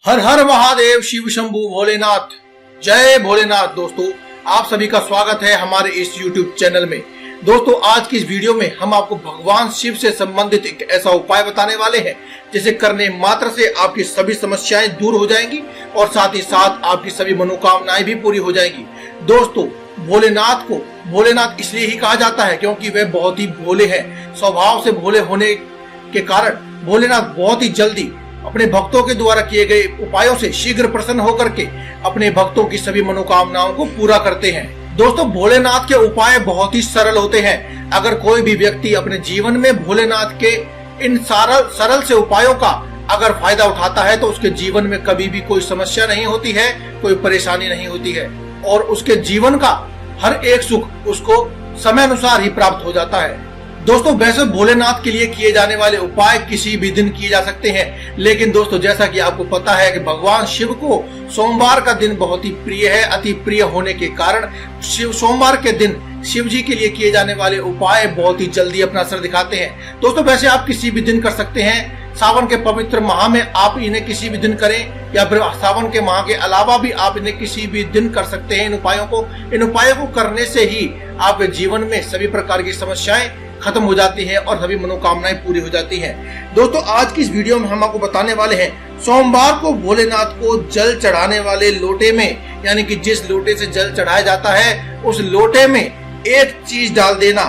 हर हर महादेव, शिव शंभू भोलेनाथ, जय भोलेनाथ। दोस्तों, आप सभी का स्वागत है हमारे इस YouTube चैनल में। दोस्तों, आज की इस वीडियो में हम आपको भगवान शिव से संबंधित एक ऐसा उपाय बताने वाले हैं जिसे करने मात्र से आपकी सभी समस्याएं दूर हो जाएंगी और साथ ही साथ आपकी सभी मनोकामनाएं भी पूरी हो जाएंगी। दोस्तों, भोलेनाथ को भोलेनाथ इसलिए ही कहा जाता है क्योंकि वे बहुत ही भोले हैं। स्वभाव से भोले होने के कारण भोलेनाथ बहुत ही जल्दी अपने भक्तों के द्वारा किए गए उपायों से शीघ्र प्रसन्न होकर के अपने भक्तों की सभी मनोकामनाओं को पूरा करते हैं। दोस्तों, भोलेनाथ के उपाय बहुत ही सरल होते हैं। अगर कोई भी व्यक्ति अपने जीवन में भोलेनाथ के इन सरल से उपायों का अगर फायदा उठाता है तो उसके जीवन में कभी भी कोई समस्या नहीं होती है, कोई परेशानी नहीं होती है और उसके जीवन का हर एक सुख उसको समय अनुसार ही प्राप्त हो जाता है। दोस्तों, वैसे भोलेनाथ के लिए किए जाने वाले उपाय किसी भी दिन किए जा सकते हैं, लेकिन दोस्तों जैसा कि आपको पता है कि भगवान शिव को सोमवार का दिन बहुत ही प्रिय है। अति प्रिय होने के कारण सोमवार के दिन शिव जी के लिए किए जाने वाले उपाय बहुत ही जल्दी अपना असर दिखाते हैं। दोस्तों, वैसे आप किसी भी दिन कर सकते हैं। सावन के पवित्र माह में आप इन्हें किसी भी दिन करें या फिर सावन के माह के अलावा भी आप इन्हें किसी भी दिन कर सकते हैं। इन उपायों को करने से ही आपके जीवन में सभी प्रकार की समस्याएं खत्म हो जाती है और सभी मनोकामनाएं पूरी हो जाती हैं। दोस्तों, आज की इस वीडियो में हम आपको बताने वाले हैं सोमवार को भोलेनाथ को जल चढ़ाने वाले लोटे में, यानी कि जिस लोटे से जल चढ़ाया जाता है उस लोटे में एक चीज डाल देना।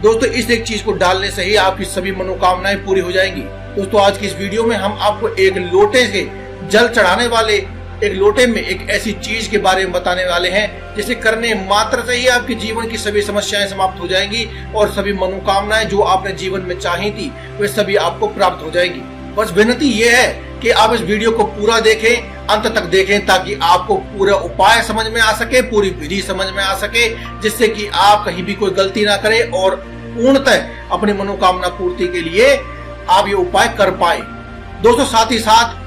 दोस्तों, इस एक चीज को डालने से ही आपकी सभी मनोकामनाएं पूरी हो जाएंगी। दोस्तों, आज की इस वीडियो में हम आपको एक लोटे से जल चढ़ाने वाले एक लोटे में एक ऐसी चीज के बारे में बताने वाले हैं जिसे करने मात्र से ही आपके जीवन की सभी समस्याएं समाप्त हो जाएंगी और सभी मनोकामनाएं जो आपने जीवन में चाही थी वे सभी आपको प्राप्त हो जाएगी। बस विनती ये है कि आप इस वीडियो को पूरा देखें, अंत तक देखें, ताकि आपको पूरा उपाय समझ में आ सके, पूरी विधि समझ में आ सके, जिससे कि आप कहीं भी कोई गलती ना करें और पूर्णतः अपनी मनोकामना पूर्ति के लिए आप ये उपाय कर पाए। दोस्तों, साथ ही साथ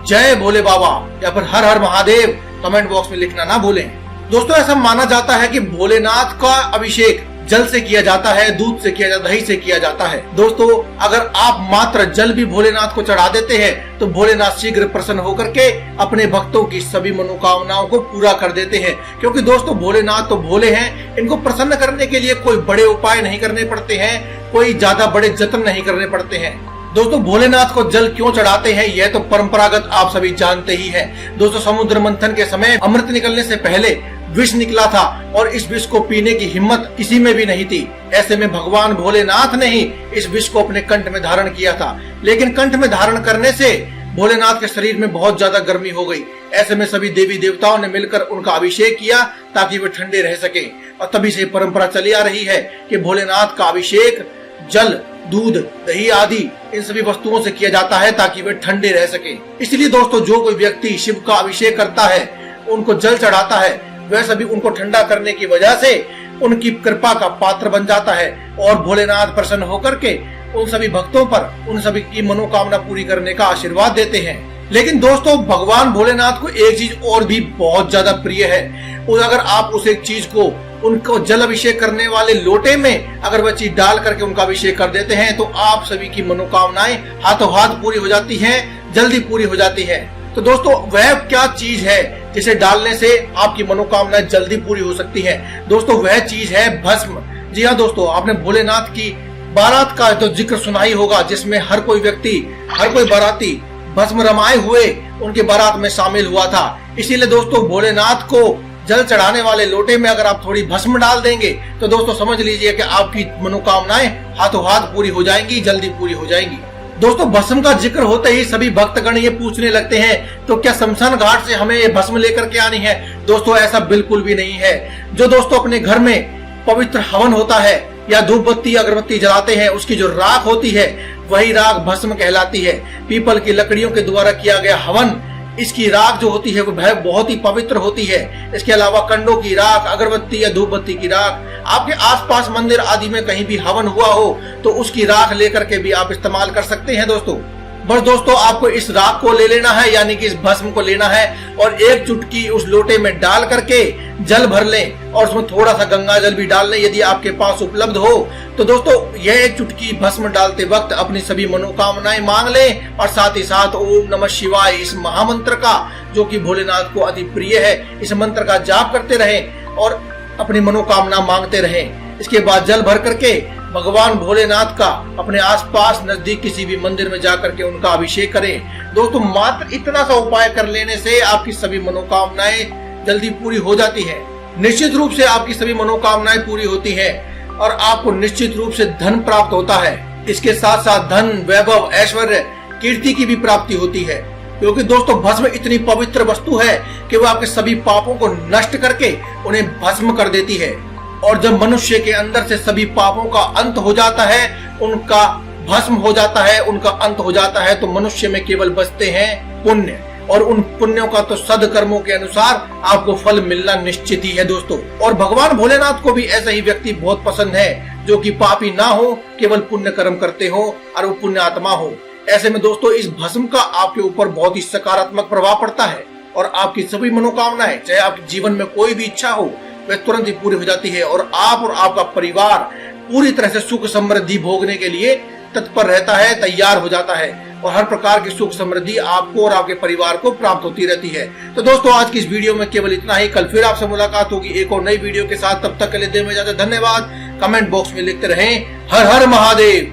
जय भोले बाबा या फिर हर हर महादेव कमेंट बॉक्स में लिखना ना भूलें। दोस्तों, ऐसा माना जाता है कि भोलेनाथ का अभिषेक जल से किया जाता है, दूध से किया जाता है, दही से किया जाता है। दोस्तों, अगर आप मात्र जल भी भोलेनाथ को चढ़ा देते हैं तो भोलेनाथ शीघ्र प्रसन्न होकर के अपने भक्तों की सभी मनोकामनाओं को पूरा कर देते हैं। क्योंकि दोस्तों, भोलेनाथ तो भोले हैं, इनको प्रसन्न करने के लिए कोई बड़े उपाय नहीं करने पड़ते हैं, कोई ज्यादा बड़े जतन नहीं करने पड़ते हैं। दोस्तों, भोलेनाथ को जल क्यों चढ़ाते हैं यह तो परंपरागत आप सभी जानते ही हैं। दोस्तों, समुद्र मंथन के समय अमृत निकलने से पहले विष निकला था और इस विष को पीने की हिम्मत किसी में भी नहीं थी। ऐसे में भगवान भोलेनाथ ने ही इस विष को अपने कंठ में धारण किया था, लेकिन कंठ में धारण करने से भोलेनाथ के शरीर में बहुत ज्यादा गर्मी हो गई। ऐसे में सभी देवी देवताओं ने मिलकर उनका अभिषेक किया ताकि वे ठंडे रह सके और तभी से परंपरा चली आ रही है कि भोलेनाथ का अभिषेक जल, दूध, दही आदि इन सभी वस्तुओं से किया जाता है ताकि वे ठंडे रह सके। इसलिए दोस्तों, जो कोई व्यक्ति शिव का अभिषेक करता है, उनको जल चढ़ाता है, वह सभी उनको ठंडा करने की वजह से उनकी कृपा का पात्र बन जाता है और भोलेनाथ प्रसन्न होकर के उन सभी भक्तों पर उन सभी की मनोकामना पूरी करने का आशीर्वाद देते हैं। लेकिन दोस्तों, भगवान भोलेनाथ को एक चीज और भी बहुत ज्यादा प्रिय है और अगर आप उस एक चीज को उनको जल अभिषेक करने वाले लोटे में अगर वह चीज डाल करके उनका अभिषेक कर देते हैं तो आप सभी की मनोकामनाएं हाथों हाथ पूरी हो जाती हैं, जल्दी पूरी हो जाती है। तो दोस्तों, वह क्या चीज है जिसे डालने से आपकी मनोकामनाएं जल्दी पूरी हो सकती है? दोस्तों, वह चीज है भस्म। जी हाँ दोस्तों, आपने भोलेनाथ की बारात का तो जिक्र सुना ही होगा, जिसमें हर कोई व्यक्ति, हर कोई बाराती भस्म रमाए हुए उनके बारात में शामिल हुआ था। इसीलिए दोस्तों, भोलेनाथ को जल चढ़ाने वाले लोटे में अगर आप थोड़ी भस्म डाल देंगे तो दोस्तों समझ लीजिए कि आपकी मनोकामनाएं हाथों हाथ पूरी हो जाएंगी, जल्दी पूरी हो जाएंगी। दोस्तों, भस्म का जिक्र होते ही सभी भक्तगण ये पूछने लगते हैं, तो क्या शमशान घाट से हमें ये भस्म लेकर के आनी है? दोस्तों, ऐसा बिल्कुल भी नहीं है। जो दोस्तों अपने घर में पवित्र हवन होता है या धूप बत्ती अगरबत्ती जलाते हैं, उसकी जो राख होती है वही राख भस्म कहलाती है। पीपल की लकड़ियों के द्वारा किया गया हवन, इसकी राख जो होती है वो बहुत ही पवित्र होती है। इसके अलावा कंडों की राख, अगरबत्ती या धूप बत्ती की राख, आपके आसपास मंदिर आदि में कहीं भी हवन हुआ हो तो उसकी राख लेकर के भी आप इस्तेमाल कर सकते हैं। बस दोस्तों आपको इस राख को ले लेना है, यानी कि इस भस्म को लेना है और एक चुटकी उस लोटे में डाल करके जल भर लें और उसमें थोड़ा सा गंगा जल भी डाल लें यदि आपके पास उपलब्ध हो। तो दोस्तों यह एक चुटकी भस्म डालते वक्त अपनी सभी मनोकामनाएं मांग लें और साथ ही साथ ओम नमः शिवाय इस महामंत्र का, जो कि भोलेनाथ को अति प्रिय है, इस मंत्र का जाप करते रहें और अपनी मनोकामना मांगते रहें। इसके बाद जल भर करके भगवान भोलेनाथ का अपने आसपास नजदीक किसी भी मंदिर में जाकर के उनका अभिषेक करें। दोस्तों मात्र इतना सा उपाय कर लेने से आपकी सभी मनोकामनाएं जल्दी पूरी हो जाती है। निश्चित रूप से आपकी सभी मनोकामनाएं पूरी होती है और आपको निश्चित रूप से धन प्राप्त होता है। इसके साथ साथ धन, वैभव, ऐश्वर्य, कीर्ति की भी प्राप्ति होती है, क्योंकि दोस्तों भस्म इतनी पवित्र वस्तु है कि वह आपके सभी पापों को नष्ट करके उन्हें भस्म कर देती है। और जब मनुष्य के अंदर से सभी पापों का अंत हो जाता है, उनका भस्म हो जाता है, उनका अंत हो जाता है, तो मनुष्य में केवल बचते हैं पुण्य, और उन पुण्यों का तो सदकर्मों के अनुसार आपको फल मिलना निश्चित ही है दोस्तों। और भगवान भोलेनाथ को भी ऐसा ही व्यक्ति बहुत पसंद है जो कि पापी ना हो, केवल पुण्य कर्म करते हो और वो पुण्य आत्मा हो। ऐसे में दोस्तों इस भस्म का आपके ऊपर बहुत ही सकारात्मक प्रभाव पड़ता है और आपकी सभी मनोकामनाएं, चाहे आपके जीवन में कोई भी इच्छा हो, वह तुरंत ही पूरी हो जाती है और आप और आपका परिवार पूरी तरह से सुख समृद्धि भोगने के लिए तत्पर रहता है, तैयार हो जाता है और हर प्रकार की सुख समृद्धि आपको और आपके परिवार को प्राप्त होती रहती है। तो दोस्तों आज की इस वीडियो में केवल इतना ही। कल फिर आपसे मुलाकात होगी एक और नई वीडियो के साथ। तब तक के लिए दें इजाजत। धन्यवाद। कमेंट बॉक्स में लिखते रहें हर हर महादेव।